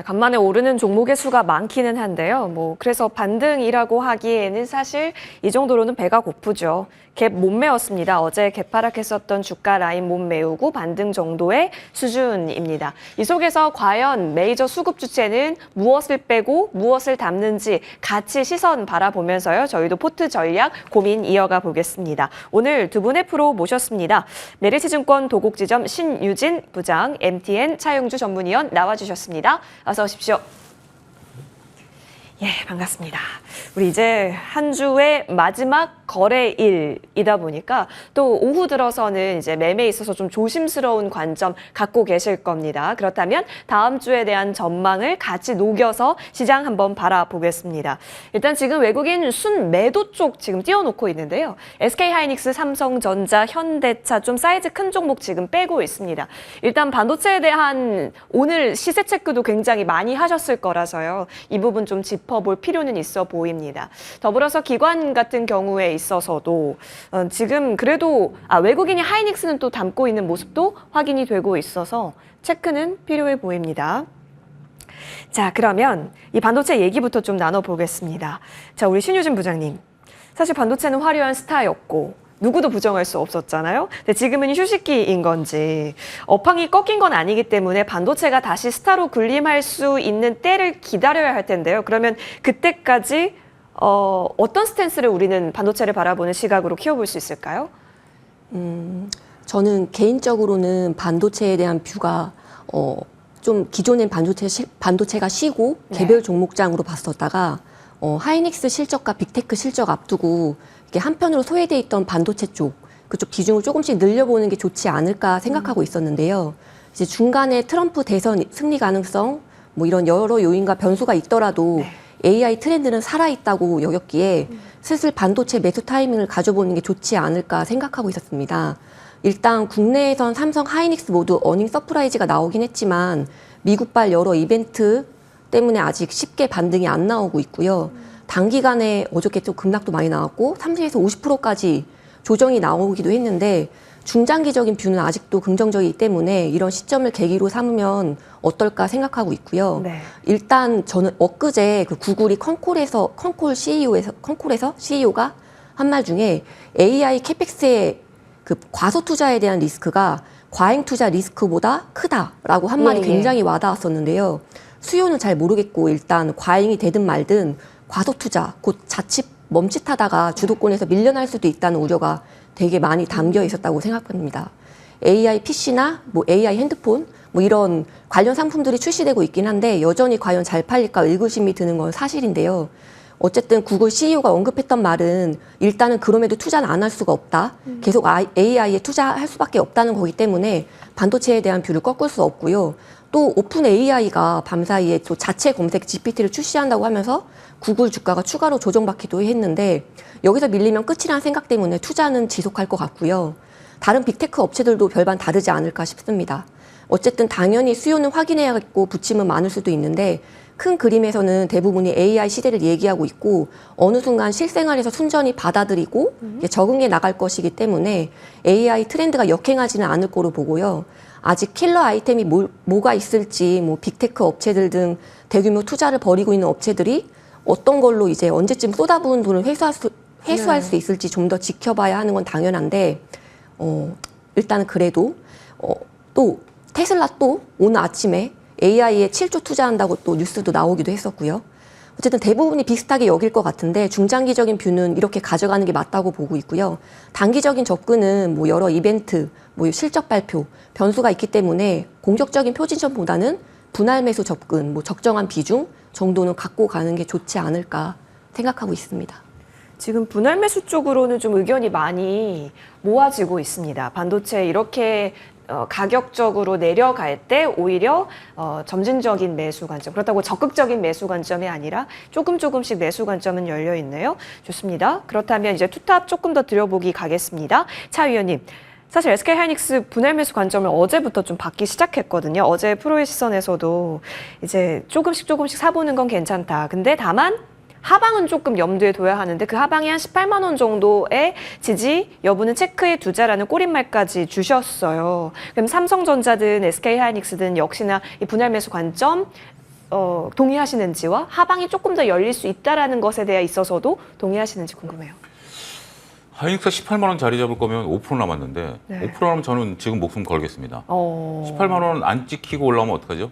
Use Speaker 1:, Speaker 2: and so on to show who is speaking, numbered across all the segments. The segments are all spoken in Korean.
Speaker 1: 간만에 오르는 종목의 수가 많기는 한데요. 그래서 반등이라고 하기에는 사실 이 정도로는 배가 고프죠. 갭 못 메웠습니다. 어제 갭 하락했었던 주가 라인 못 메우고 반등 정도의 수준입니다. 이 속에서 과연 메이저 수급 주체는 무엇을 빼고 무엇을 담는지 같이 시선 바라보면서요. 저희도 포트 전략 고민 이어가 보겠습니다. 오늘 두 분의 프로 모셨습니다. 메리츠증권 도곡지점 신유진 부장, MTN 차용주 전문위원 나와주셨습니다. 어서 오십시오. 예, 반갑습니다. 우리 이제 한 주의 마지막 거래일이다 보니까 또 오후 들어서는 이제 매매에 있어서 좀 조심스러운 관점 갖고 계실 겁니다. 그렇다면 다음 주에 대한 전망을 같이 녹여서 시장 한번 바라보겠습니다. 일단 지금 외국인 순매도 쪽 지금 띄워놓고 있는데요. SK하이닉스, 삼성전자, 현대차 좀 사이즈 큰 종목 지금 빼고 있습니다. 일단 반도체에 대한 오늘 시세 체크도 굉장히 많이 하셨을 거라서요. 이 부분 좀 짚어볼 필요는 있어 보입니다. 더불어서 기관 같은 경우에 있어서도 지금 그래도 외국인이 하이닉스는 또 담고 있는 모습도 확인이 되고 있어서 체크는 필요해 보입니다. 자, 그러면 이 반도체 얘기부터 좀 나눠보겠습니다. 자, 우리 신유진 부장님. 사실 반도체는 화려한 스타였고 누구도 부정할 수 없었잖아요. 근데 지금은 휴식기인 건지 업황이 꺾인 건 아니기 때문에 반도체가 다시 스타로 군림할 수 있는 때를 기다려야 할 텐데요. 그러면 그때까지 어떤 스탠스를 우리는 반도체를 바라보는 시각으로 키워볼 수 있을까요?
Speaker 2: 저는 개인적으로는 반도체에 대한 뷰가 좀 기존엔 반도체가 쉬고 개별 종목장으로 봤었다가 하이닉스 실적과 빅테크 실적 앞두고 이렇게 한편으로 소외돼 있던 반도체 쪽 그쪽 비중을 조금씩 늘려보는 게 좋지 않을까 생각하고 있었는데요. 이제 중간에 트럼프 대선 승리 가능성 뭐 이런 여러 요인과 변수가 있더라도 AI 트렌드는 살아있다고 여겼기에 슬슬 반도체 매수 타이밍을 가져보는 게 좋지 않을까 생각하고 있었습니다. 일단 국내에선 삼성, 하이닉스 모두 어닝 서프라이즈가 나오긴 했지만 미국발 여러 이벤트 때문에 아직 쉽게 반등이 안 나오고 있고요. 단기간에 어저께 좀 급락도 많이 나왔고 30에서 50%까지 조정이 나오기도 했는데 중장기적인 뷰는 아직도 긍정적이기 때문에 이런 시점을 계기로 삼으면 어떨까 생각하고 있고요. 네. 일단 저는 엊그제 그 구글이 컨콜에서 CEO가 한 말 중에 AI 캐펙스의 그 과소 투자에 대한 리스크가 과잉 투자 리스크보다 크다라고 한 말이 굉장히 와닿았었는데요. 수요는 잘 모르겠고 일단 과잉이 되든 말든 과소 투자, 곧 자칫 멈칫하다가 주도권에서 밀려날 수도 있다는 우려가 되게 많이 담겨 있었다고 생각합니다. AI PC나 뭐 AI 핸드폰 뭐 이런 관련 상품들이 출시되고 있긴 한데 여전히 과연 잘 팔릴까 의구심이 드는 건 사실인데요. 어쨌든 구글 CEO가 언급했던 말은 일단은 그럼에도 투자는 안 할 수가 없다. 계속 AI에 투자할 수밖에 없다는 거기 때문에 반도체에 대한 뷰를 꺾을 수 없고요. 또 오픈 AI가 밤사이에 또 자체 검색 GPT를 출시한다고 하면서 구글 주가가 추가로 조정받기도 했는데 여기서 밀리면 끝이라는 생각 때문에 투자는 지속할 것 같고요. 다른 빅테크 업체들도 별반 다르지 않을까 싶습니다. 어쨌든 당연히 수요는 확인해야겠고 부침은 많을 수도 있는데 큰 그림에서는 대부분이 AI 시대를 얘기하고 있고 어느 순간 실생활에서 순전히 받아들이고 적응해 나갈 것이기 때문에 AI 트렌드가 역행하지는 않을 거로 보고요. 아직 킬러 아이템이 뭐가 있을지 뭐 빅테크 업체들 등 대규모 투자를 벌이고 있는 업체들이 어떤 걸로 이제 언제쯤 쏟아부은 돈을 회수할 수 있을지 좀 더 지켜봐야 하는 건 당연한데 일단은 그래도 또 테슬라 또 오늘 아침에 AI에 7조 투자한다고 또 뉴스도 나오기도 했었고요. 어쨌든 대부분이 비슷하게 여길 것 같은데 중장기적인 뷰는 이렇게 가져가는 게 맞다고 보고 있고요. 단기적인 접근은 뭐 여러 이벤트, 뭐 실적 발표, 변수가 있기 때문에 공격적인 표진점보다는 분할 매수 접근, 뭐 적정한 비중 정도는 갖고 가는 게 좋지 않을까 생각하고 있습니다.
Speaker 1: 지금 분할 매수 쪽으로는 좀 의견이 많이 모아지고 있습니다. 반도체 이렇게 가격적으로 내려갈 때 오히려 점진적인 매수 관점, 그렇다고 적극적인 매수 관점이 아니라 조금씩 매수 관점은 열려 있네요. 좋습니다. 그렇다면 이제 투탑 조금 더 들여보기 가겠습니다. 차 위원님. 사실 SK하이닉스 분할 매수 관점을 어제부터 좀 받기 시작했거든요. 어제 프로의 시선에서도 이제 조금씩 사보는 건 괜찮다. 근데 다만 하방은 조금 염두에 둬야 하는데 그 하방이 한 18만 원 정도의 지지 여부는 체크해 두자라는 꼬릿말까지 주셨어요. 그럼 삼성전자든 SK하이닉스든 역시나 이 분할 매수 관점 동의하시는지와 하방이 조금 더 열릴 수 있다라는 것에 대해 있어서도 동의하시는지 궁금해요.
Speaker 3: 하이닉스가 18만 원 자리 잡을 거면 5% 남았는데
Speaker 1: 네.
Speaker 3: 5%라면 저는 지금 목숨 걸겠습니다. 18만18만 원 안 찍히고 올라오면 어떡하죠?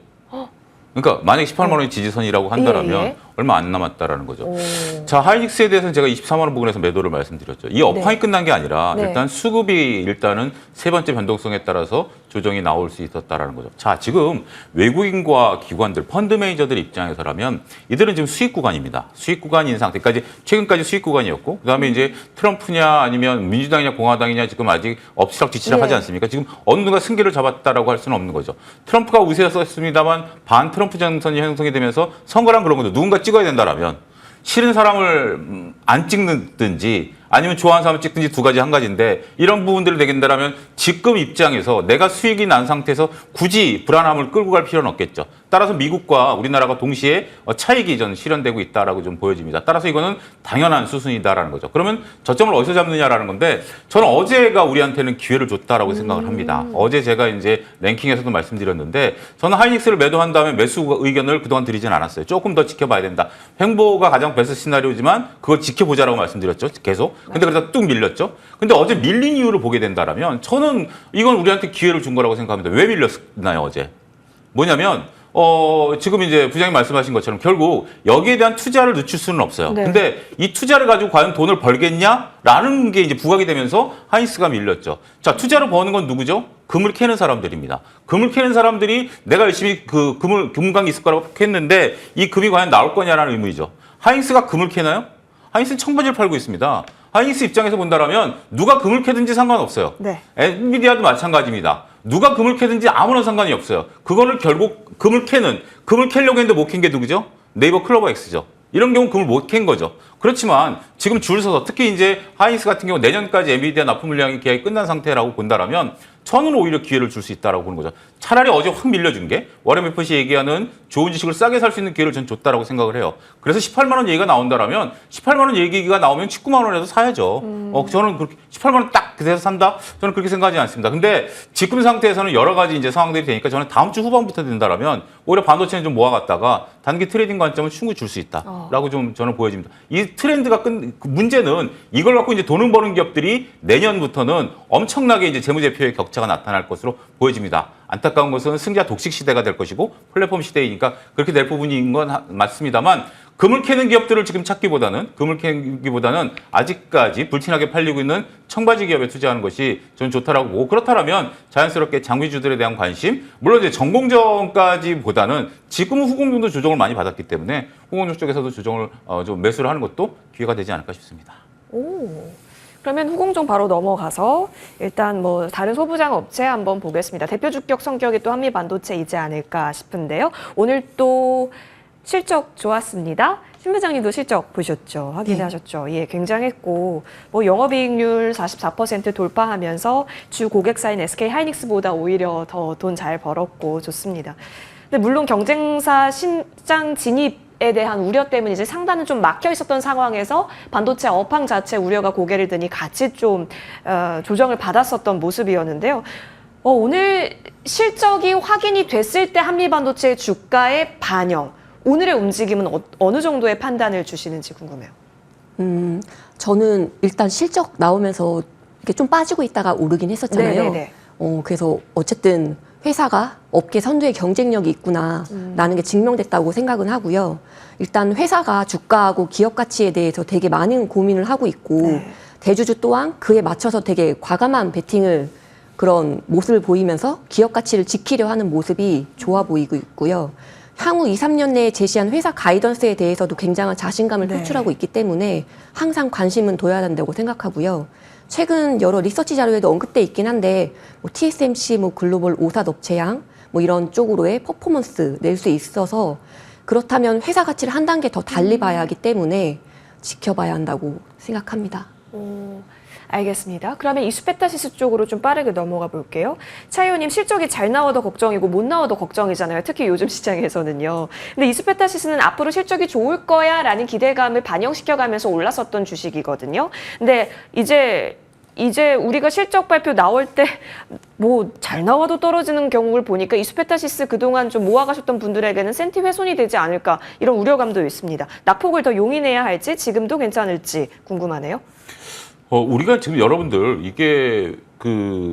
Speaker 3: 그러니까 만약에 18만 원이 지지선이라고 한다면
Speaker 1: 예.
Speaker 3: 얼마 안 남았다라는 거죠.
Speaker 1: 오.
Speaker 3: 자, 하이닉스에 대해서는 제가 24만 원 부근에서 매도를 말씀드렸죠. 이 업황이
Speaker 1: 네.
Speaker 3: 끝난 게 아니라
Speaker 1: 네.
Speaker 3: 일단 수급이 일단은 세 번째 변동성에 따라서 조정이 나올 수 있었다라는 거죠. 자, 지금 외국인과 기관들, 펀드 매니저들 입장에서라면 이들은 지금 수익 구간입니다. 수익 구간인 상태. 그러니까 최근까지 수익 구간이었고 그다음에 이제 트럼프냐 아니면 민주당이냐 공화당이냐 지금 아직 엎치락뒤치락 하지
Speaker 1: 네.
Speaker 3: 않습니까? 지금 어느 누가 승기를 잡았다라고 할 수는 없는 거죠. 트럼프가 우세였습니다만 반 트럼프 정선이 형성이 되면서 선거란 그런 거죠. 누군가 찍어야 된다라면 싫은 사람을 안 찍는든지 아니면 좋아하는 사람을 찍든지 두 가지 한 가지인데 이런 부분들을 내긴다라면 지금 입장에서 내가 수익이 난 상태에서 굳이 불안함을 끌고 갈 필요는 없겠죠. 따라서 미국과 우리나라가 동시에 차익이 전 실현되고 있다라고 좀 보여집니다. 따라서 이거는 당연한 수순이다라는 거죠. 그러면 저점을 어디서 잡느냐라는 건데 저는 어제가 우리한테는 기회를 줬다라고 생각을 합니다. 어제 제가 이제 랭킹에서도 말씀드렸는데 저는 하이닉스를 매도한 다음에 매수 의견을 그동안 드리진 않았어요. 조금 더 지켜봐야 된다. 횡보가 가장 베스트 시나리오지만 그걸 지켜보자라고 말씀드렸죠. 계속. 근데 그러다 뚝 밀렸죠. 근데 어제 밀린 이유를 보게 된다라면 저는 이건 우리한테 기회를 준 거라고 생각합니다. 왜 밀렸나요, 어제? 뭐냐면 지금 이제 부장님 말씀하신 것처럼 결국 여기에 대한 투자를 늦출 수는 없어요.
Speaker 1: 네.
Speaker 3: 근데 이 투자를 가지고 과연 돈을 벌겠냐라는 게 이제 부각이 되면서 하이닉스가 밀렸죠. 자, 투자를 버는 건 누구죠? 금을 캐는 사람들입니다. 금을 캐는 사람들이 내가 열심히 그 금강이 있을 거라고 했는데 이 금이 과연 나올 거냐라는 의문이죠. 하이닉스가 금을 캐나요? 하이닉스는 청바지를 팔고 있습니다. 하이닉스 입장에서 본다라면 누가 금을 캐든지 상관없어요.
Speaker 1: 네.
Speaker 3: 엔비디아도 마찬가지입니다. 누가 금을 캐든지 아무런 상관이 없어요. 그거를 결국 금을 캐려고 했는데 못 캔 게 누구죠? 네이버 클로버 X죠. 이런 경우 금을 못 캔 거죠. 그렇지만 지금 줄 서서 특히 이제 하이닉스 같은 경우 내년까지 엔비디아 납품 물량이 계약이 끝난 상태라고 본다라면 저는 오히려 기회를 줄 수 있다라고 보는 거죠. 차라리 어제 확 밀려준 게 워렌 버핏이 얘기하는 좋은 지식을 싸게 살 수 있는 기회를 전 줬다라고 생각을 해요. 그래서 18만 원 얘기가 나온다라면 18만 원 얘기가 나오면 19만 원에도 사야죠. 저는 그렇게 18만 원 딱 그래서 산다? 저는 그렇게 생각하지 않습니다. 근데 지금 상태에서는 여러 가지 이제 상황들이 되니까 저는 다음 주 후반부터 된다라면 오히려 반도체는 좀 모아갔다가 단기 트레이딩 관점은 충분히 줄 수 있다라고 좀 저는 보여집니다. 이 트렌드가 문제는 이걸 갖고 이제 돈을 버는 기업들이 내년부터는 엄청나게 이제 재무제표의 격차가 나타날 것으로 보여집니다. 안타까운 것은 승자 독식 시대가 될 것이고 플랫폼 시대이니까 그렇게 될 부분인 건 맞습니다만 금을 캐는 기업들을 지금 찾기보다는 아직까지 불티나게 팔리고 있는 청바지 기업에 투자하는 것이 저는 좋다라고 보고 그렇다면 자연스럽게 장비주들에 대한 관심 물론 이제 전공정까지보다는 지금은 후공정도 조정을 많이 받았기 때문에 후공정 쪽에서도 조정을 좀 매수를 하는 것도 기회가 되지 않을까 싶습니다.
Speaker 1: 오. 그러면 후공정 바로 넘어가서 일단 뭐 다른 소부장 업체 한번 보겠습니다. 대표 주격 성격이 또 한미반도체이지 않을까 싶은데요. 오늘 또 실적 좋았습니다. 신 부장님도 실적 보셨죠? 확인하셨죠? 예, 굉장했고 뭐 영업이익률 44% 돌파하면서 주 고객사인 SK 하이닉스보다 오히려 더 돈 잘 벌었고 좋습니다. 근데 물론 경쟁사 신장 진입에 대한 우려 때문에 이제 상단은 좀 막혀 있었던 상황에서 반도체 업황 자체 우려가 고개를 드니 같이 좀 조정을 받았었던 모습이었는데요. 오늘 실적이 확인이 됐을 때 한미반도체의 주가의 반영, 오늘의 움직임은 어느 정도의 판단을 주시는지 궁금해요.
Speaker 2: 저는 일단 실적 나오면서 이렇게 좀 빠지고 있다가 오르긴 했었잖아요.
Speaker 1: 네네네.
Speaker 2: 그래서 어쨌든 회사가 업계 선두의 경쟁력이 있구나라는 게 증명됐다고 생각은 하고요. 일단 회사가 주가하고 기업 가치에 대해서 되게 많은 고민을 하고 있고
Speaker 1: 네.
Speaker 2: 대주주 또한 그에 맞춰서 되게 과감한 베팅을 그런 모습을 보이면서 기업 가치를 지키려 하는 모습이 좋아 보이고 있고요. 향후 2, 3년 내에 제시한 회사 가이던스에 대해서도 굉장한 자신감을
Speaker 1: 네.
Speaker 2: 표출하고 있기 때문에 항상 관심은 둬야 한다고 생각하고요. 최근 여러 리서치 자료에도 언급돼 있긴 한데 뭐 TSMC, 뭐 글로벌 오삿 업체양 뭐 이런 쪽으로의 퍼포먼스 낼 수 있어서 그렇다면 회사 가치를 한 단계 더 달리 봐야 하기 때문에 지켜봐야 한다고 생각합니다.
Speaker 1: 알겠습니다. 그러면 이수페타시스 쪽으로 좀 빠르게 넘어가 볼게요. 차 의원님 실적이 잘 나와도 걱정이고 못 나와도 걱정이잖아요. 특히 요즘 시장에서는요. 근데 이수페타시스는 앞으로 실적이 좋을 거야 라는 기대감을 반영시켜가면서 올랐었던 주식이거든요. 근데 이제 이제 우리가 실적 발표 나올 때 뭐 잘 나와도 떨어지는 경우를 보니까 이수페타시스 그동안 좀 모아가셨던 분들에게는 센티 훼손이 되지 않을까 이런 우려감도 있습니다. 낙폭을 더 용인해야 할지 지금도 괜찮을지 궁금하네요.
Speaker 3: 우리가 지금 여러분들 이게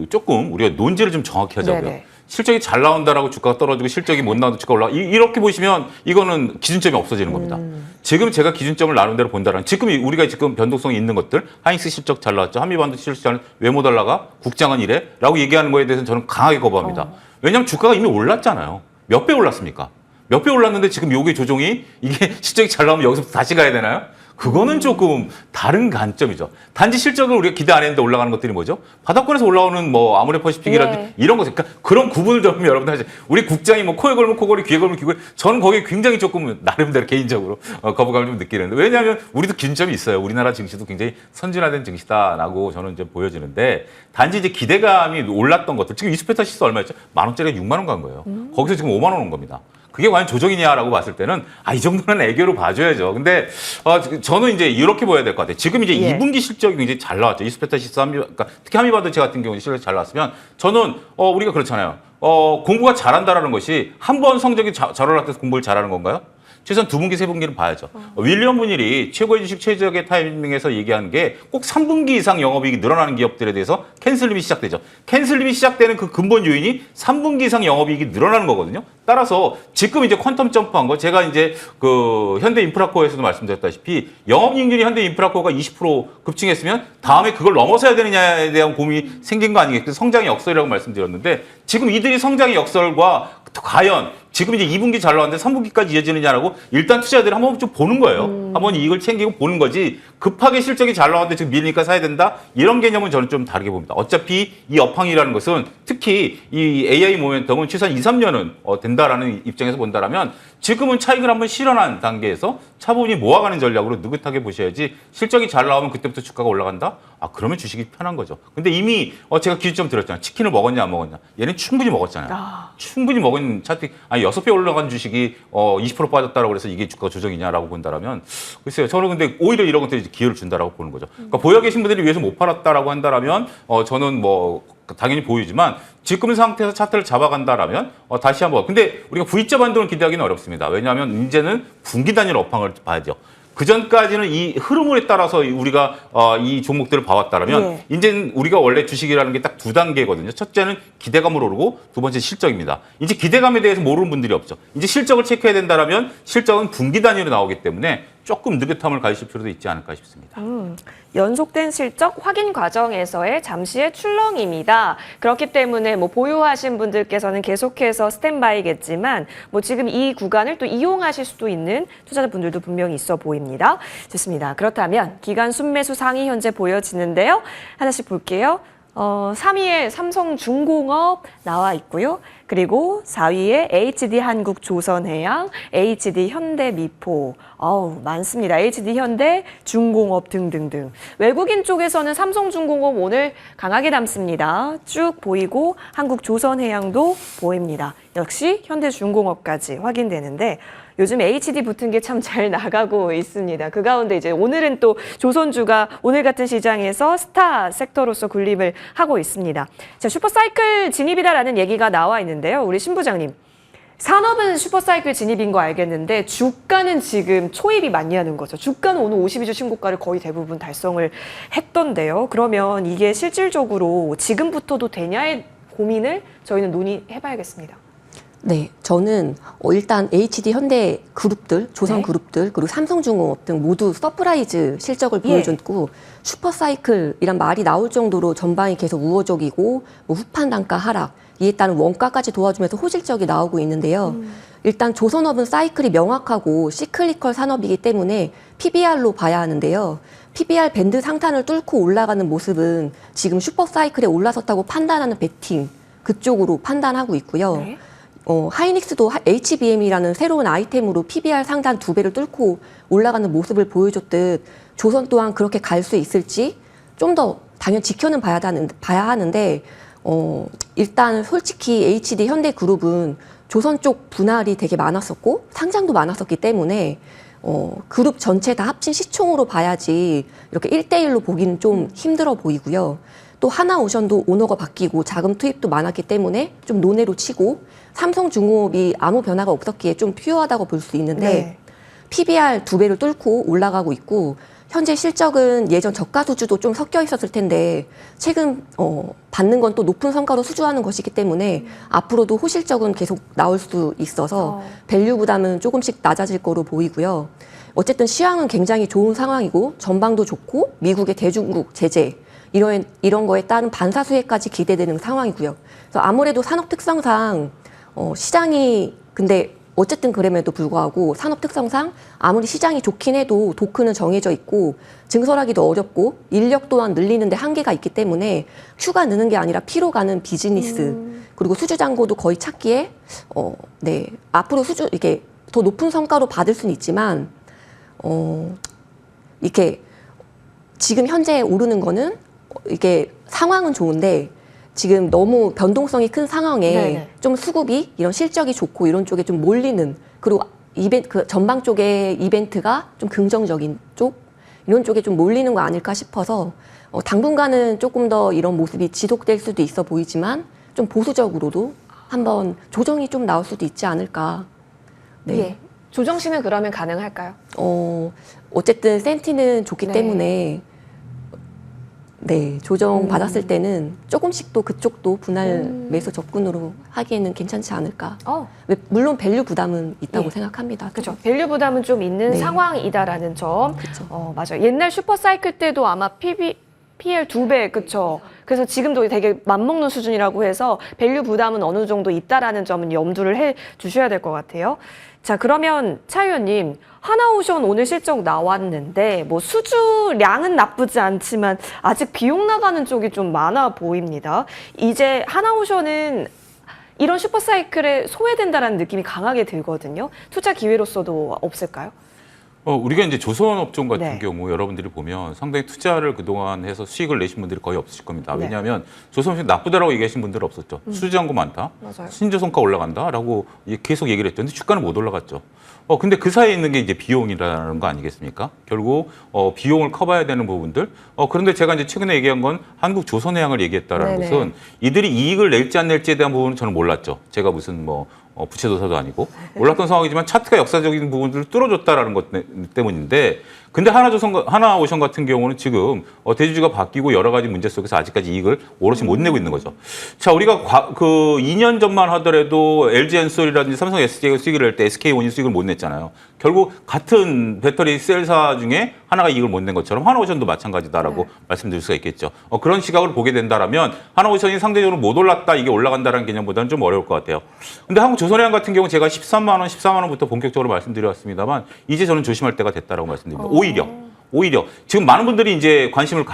Speaker 3: 조금 우리가 논지를 좀 정확히 하자고요.
Speaker 1: 네네.
Speaker 3: 실적이 잘 나온다라고 주가가 떨어지고 실적이 못 나와도 주가 올라. 이렇게 보시면 이거는 기준점이 없어지는 겁니다. 지금 제가 기준점을 나눈 대로 본다면 우리가 지금 변동성이 있는 것들 하이닉스 실적 잘 나왔죠. 한미반도 실적 잘 왜 못 올라가? 국장은 이래라고 얘기하는 거에 대해서는 저는 강하게 거부합니다. 왜냐하면 주가가 이미 올랐잖아요. 몇 배 올랐습니까? 몇 배 올랐는데 지금 요게 조정이 이게 실적이 잘 나오면 여기서 다시 가야 되나요? 그거는 조금 다른 관점이죠. 단지 실적을 우리가 기대 안 했는데 올라가는 것들이 뭐죠? 바닥권에서 올라오는 뭐 아모레퍼시픽이라든지 이런 것, 그러니까 그런 구분을 좀 여러분들 하죠. 우리 국장이 뭐 코에 걸면 코걸이, 귀에 걸면 귀걸이. 저는 거기에 굉장히 조금 나름대로 개인적으로 거부감을 좀 느끼는데 왜냐하면 우리도 기준점이 있어요. 우리나라 증시도 굉장히 선진화된 증시다라고 저는 이제 보여지는데 단지 이제 기대감이 올랐던 것들 지금 이수페타시스 얼마였죠? 10,000원짜리가 6만 원 간 거예요. 거기서 지금 5만 원 온 겁니다. 그게 과연 조정이냐라고 봤을 때는 이 정도는 애교로 봐줘야죠. 근데 저는 이제 이렇게 보여야 될 것 같아요. 지금 이제 2분기 실적이 굉장히 잘 나왔죠. 이수페타시스 그러니까 특히 한미반도체 같은 경우는 실적이 잘 나왔으면 저는 우리가 그렇잖아요. 공부가 잘한다라는 것이 한 번 성적이 잘 올랐을 때 공부를 잘하는 건가요? 최소한 2분기, 3분기는 봐야죠. 윌리엄 문일이 최고의 주식 최적의 타이밍에서 얘기하는 게 꼭 3분기 이상 영업이익이 늘어나는 기업들에 대해서 캔슬림이 시작되죠. 캔슬림이 시작되는 그 근본 요인이 3분기 이상 영업이익이 늘어나는 거거든요. 따라서 지금 이제 퀀텀 점프한 거 제가 이제 현대 인프라코어에서도 말씀드렸다시피 영업이익률이 현대 인프라코어가 20% 급증했으면 다음에 그걸 넘어서야 되느냐에 대한 고민이 생긴 거 아니겠어요? 성장의 역설이라고 말씀드렸는데 지금 이들이 성장의 역설과 과연 지금 이제 2분기 잘 나왔는데 3분기까지 이어지느냐라고 일단 투자자들이 한번 좀 보는 거예요. 한번 이익을 챙기고 보는 거지 급하게 실적이 잘 나왔는데 지금 밀리니까 사야 된다? 이런 개념은 저는 좀 다르게 봅니다. 어차피 이 업황이라는 것은 특히 이 AI 모멘텀은 최소한 2, 3년은 된다라는 입장에서 본다라면 지금은 차익을 한번 실현한 단계에서 차분히 모아가는 전략으로 느긋하게 보셔야지 실적이 잘 나오면 그때부터 주가가 올라간다? 그러면 주식이 편한 거죠. 근데 이미 제가 기준점 드렸잖아요. 치킨을 먹었냐 안 먹었냐. 얘는 충분히 먹었잖아요. 충분히 먹은 차트 6배 올라간 주식이 20% 빠졌다라고 그래서 이게 주가 조정이냐라고 본다라면 글쎄요. 저는 근데 오히려 이런 것들이 기회를 준다라고 보는 거죠. 그러니까 보여 계신 분들이 위해서 못 팔았다라고 한다라면 저는 뭐 당연히 보이지만 지금 상태에서 차트를 잡아간다라면 다시 한번 근데 우리가 V자 반등을 기대하기는 어렵습니다. 왜냐하면 이제는 분기 단위로 업황을 봐야죠. 그 전까지는 이 흐름에 따라서 우리가 이 종목들을 봐왔다라면 이제는 우리가 원래 주식이라는 게 딱 2단계거든요. 첫째는 기대감으로 오르고 두 번째 실적입니다. 이제 기대감에 대해서 모르는 분들이 없죠. 이제 실적을 체크해야 된다라면 실적은 분기 단위로 나오기 때문에 조금 느긋함을 가지실 필요도 있지 않을까 싶습니다.
Speaker 1: 연속된 실적 확인 과정에서의 잠시의 출렁입니다. 그렇기 때문에 뭐 보유하신 분들께서는 계속해서 스탠바이겠지만 뭐 지금 이 구간을 또 이용하실 수도 있는 투자자분들도 분명히 있어 보입니다. 좋습니다. 그렇다면 기간 순매수 상위 현재 보여지는데요. 하나씩 볼게요. 3위에 삼성중공업 나와 있고요. 그리고 4위에 HD 한국조선해양, HD 현대미포. 많습니다. HD 현대, 중공업 등등등. 외국인 쪽에서는 삼성중공업 오늘 강하게 담습니다. 쭉 보이고 한국조선해양도 보입니다. 역시 현대중공업까지 확인되는데 요즘 HD 붙은 게 참 잘 나가고 있습니다. 그 가운데 이제 오늘은 또 조선주가 오늘 같은 시장에서 스타 섹터로서 군림을 하고 있습니다. 자, 슈퍼사이클 진입이다라는 얘기가 나와 있는데요. 우리 신 부장님. 산업은 슈퍼사이클 진입인 거 알겠는데 주가는 지금 초입이 많이 하는 거죠. 주가는 오늘 52주 신고가를 거의 대부분 달성을 했던데요. 그러면 이게 실질적으로 지금부터도 되냐의 고민을 저희는 논의해봐야겠습니다.
Speaker 2: 네, 저는 일단 HD 현대 그룹들, 조선 그룹들, 그리고 삼성중공업 등 모두 서프라이즈 실적을 보여줬고 슈퍼사이클이란 말이 나올 정도로 전방이 계속 우호적이고 뭐 후판 단가 하락, 이에 따른 원가까지 도와주면서 호실적이 나오고 있는데요. 일단 조선업은 사이클이 명확하고 시클리컬 산업이기 때문에 PBR로 봐야 하는데요. PBR 밴드 상단을 뚫고 올라가는 모습은 지금 슈퍼사이클에 올라섰다고 판단하는 베팅 그쪽으로 판단하고 있고요. 네. 하이닉스도 HBM이라는 새로운 아이템으로 PBR 상단 2배를 뚫고 올라가는 모습을 보여줬듯 조선 또한 그렇게 갈 수 있을지 좀 더 당연히 지켜는 봐야 하는데 일단 솔직히 HD 현대그룹은 조선 쪽 분할이 되게 많았었고 상장도 많았었기 때문에 그룹 전체 다 합친 시총으로 봐야지 이렇게 1대1로 보기는 좀 힘들어 보이고요. 또 하나오션도 오너가 바뀌고 자금 투입도 많았기 때문에 좀 논외로 치고 삼성중공업이 아무 변화가 없었기에 좀 퓨어하다고 볼 수 있는데
Speaker 1: 네.
Speaker 2: PBR 2배를 뚫고 올라가고 있고 현재 실적은 예전 저가 수주도 좀 섞여 있었을 텐데 최근 받는 건 또 높은 성과로 수주하는 것이기 때문에 앞으로도 호실적은 계속 나올 수 있어서 밸류 부담은 조금씩 낮아질 거로 보이고요. 어쨌든 시황은 굉장히 좋은 상황이고 전방도 좋고 미국의 대중국 제재 이런 거에 따른 반사 수혜까지 기대되는 상황이고요. 그래서 아무래도 산업 특성상 시장이 근데 어쨌든 그럼에도 불구하고 산업 특성상 아무리 시장이 좋긴 해도 도크는 정해져 있고 증설하기도 어렵고 인력 또한 늘리는데 한계가 있기 때문에 큐가 느는 게 아니라 피로 가는 비즈니스 그리고 수주 잔고도 거의 찾기에 네 앞으로 수주 이게 더 높은 성과로 받을 수는 있지만 이렇게 지금 현재 오르는 거는 이게 상황은 좋은데 지금 너무 변동성이 큰 상황에
Speaker 1: 네네.
Speaker 2: 좀 수급이 이런 실적이 좋고 이런 쪽에 좀 몰리는 그리고 그 전방 쪽에 이벤트가 좀 긍정적인 쪽 이런 쪽에 좀 몰리는 거 아닐까 싶어서 당분간은 조금 더 이런 모습이 지속될 수도 있어 보이지만 좀 보수적으로도 한번 조정이 좀 나올 수도 있지 않을까. 네.
Speaker 1: 예. 조정 씨는 그러면 가능할까요?
Speaker 2: 어쨌든 센티는 좋기
Speaker 1: 네.
Speaker 2: 때문에 네, 조정 받았을 때는 조금씩 또 그쪽도 분할 매수 접근으로 하기에는 괜찮지 않을까. 물론 밸류 부담은 있다고
Speaker 1: 예.
Speaker 2: 생각합니다.
Speaker 1: 그렇죠. 밸류 부담은 좀 있는
Speaker 2: 네.
Speaker 1: 상황이다라는 점.
Speaker 2: 그쵸.
Speaker 1: 맞아요. 옛날 슈퍼 사이클 때도 아마 PL 2배, 그렇죠. 그래서 지금도 되게 맞먹는 수준이라고 해서 밸류 부담은 어느 정도 있다라는 점은 염두를 해 주셔야 될 것 같아요. 자, 그러면 차 의원님, 하나오션 오늘 실적 나왔는데 뭐 수주량은 나쁘지 않지만 아직 비용 나가는 쪽이 좀 많아 보입니다. 이제 하나오션은 이런 슈퍼사이클에 소외된다라는 느낌이 강하게 들거든요. 투자 기회로서도 없을까요?
Speaker 3: 우리가 이제 조선업종 같은
Speaker 1: 네.
Speaker 3: 경우 여러분들이 보면 상당히 투자를 그동안 해서 수익을 내신 분들이 거의 없으실 겁니다.
Speaker 1: 네.
Speaker 3: 왜냐하면 조선업종 나쁘다라고 얘기하신 분들은 없었죠. 수주잔고 많다.
Speaker 1: 맞아요.
Speaker 3: 신조성과 올라간다라고 계속 얘기를 했죠. 근데 주가는 못 올라갔죠. 근데 그 사이에 있는 게 이제 비용이라는 거 아니겠습니까? 결국 비용을 커버해야 되는 부분들. 그런데 제가 이제 최근에 얘기한 건 한국 조선해양을 얘기했다라는
Speaker 1: 네네.
Speaker 3: 것은 이들이 이익을 낼지 안 낼지에 대한 부분은 저는 몰랐죠. 제가 무슨 부채도사도 아니고 몰랐던 상황이지만 차트가 역사적인 부분들을 뚫어줬다라는 것 때문인데 근데 하나오션 같은 경우는 지금 대주주가 바뀌고 여러 가지 문제 속에서 아직까지 이익을 오롯이 못 내고 있는 거죠. 자, 우리가 그 2년 전만 하더라도 LG엔솔이라든지 삼성 SK가 수익을 낼 때 SK온이 수익을 못 냈잖아요. 결국 같은 배터리 셀사 중에 하나가 이익을 못 낸 것처럼 하나오션도 마찬가지다라고 말씀드릴 수가 있겠죠. 그런 시각으로 보게 된다라면 하나오션이 상대적으로 못 올랐다 이게 올라간다는 개념보다는 좀 어려울 것 같아요. 근데 한국조선해양 같은 경우 제가 13만 원, 14만 원부터 본격적으로 말씀드렸습니다만 이제 저는 조심할 때가 됐다라고 말씀드립니다. 오히려 지금 많은 분들이 이제 관심을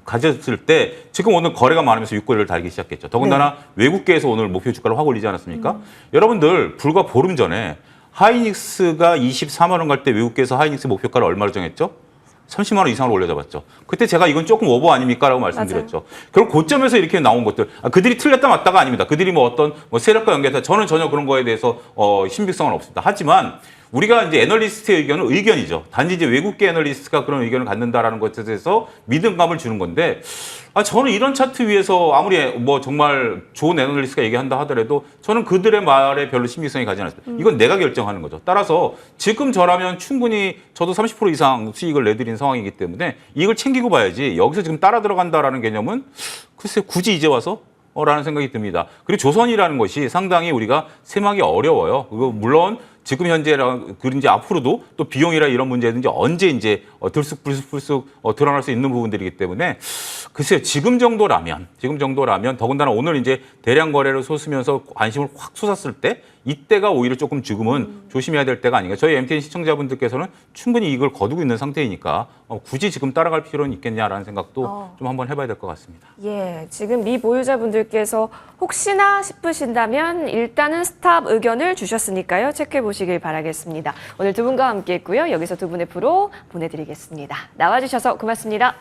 Speaker 3: 가졌을 때 지금 오늘 거래가 많으면서 6거래를 달기 시작했죠. 더군다나 외국계에서 오늘 목표 주가를 확 올리지 않았습니까? 여러분들 불과 보름 전에 하이닉스가 24만 원 갈 때 외국계에서 하이닉스 목표가를 얼마로 정했죠? 30만 원 이상으로 올려잡았죠. 그때 제가 이건 조금 오버 아닙니까? 라고 말씀드렸죠. 결국 고점에서 이렇게 나온 것들. 그들이 틀렸다 맞다가 아닙니다. 그들이 어떤 세력과 연계해서 저는 전혀 그런 거에 대해서 신빙성은 없습니다. 하지만 우리가 이제 애널리스트의 의견은 의견이죠. 단지 이제 외국계 애널리스트가 그런 의견을 갖는다라는 것에 대해서 믿음감을 주는 건데 저는 이런 차트 위에서 아무리 정말 좋은 애널리스트가 얘기한다 하더라도 저는 그들의 말에 별로 신빙성이 가지 않습니다. 이건 내가 결정하는 거죠. 따라서 지금 저라면 충분히 저도 30% 이상 수익을 내드린 상황이기 때문에 이걸 챙기고 봐야지 여기서 지금 따라 들어간다라는 개념은 글쎄 굳이 이제 와서 라는 생각이 듭니다. 그리고 조선이라는 것이 상당히 우리가 셈하기 어려워요. 물론 지금 현재랑 그런지 앞으로도 또 비용이라 이런 문제든지 언제 이제 들쑥불쑥 드러날 수 있는 부분들이기 때문에 글쎄요 지금 정도라면 더군다나 오늘 이제 대량 거래를 쏟으면서 관심을 확 쏟았을 때 이때가 오히려 조금 지금은 조심해야 될 때가 아닌가. 저희 MTN 시청자분들께서는 충분히 이익을 거두고 있는 상태이니까 굳이 지금 따라갈 필요는 있겠냐라는 생각도 좀 한번 해봐야 될 것 같습니다.
Speaker 1: 예, 지금 미 보유자분들께서 혹시나 싶으신다면 일단은 스탑 의견을 주셨으니까요. 체크해 보시길 바라겠습니다. 오늘 두 분과 함께 했고요. 여기서 두 분의 프로 보내드리겠습니다. 나와주셔서 고맙습니다.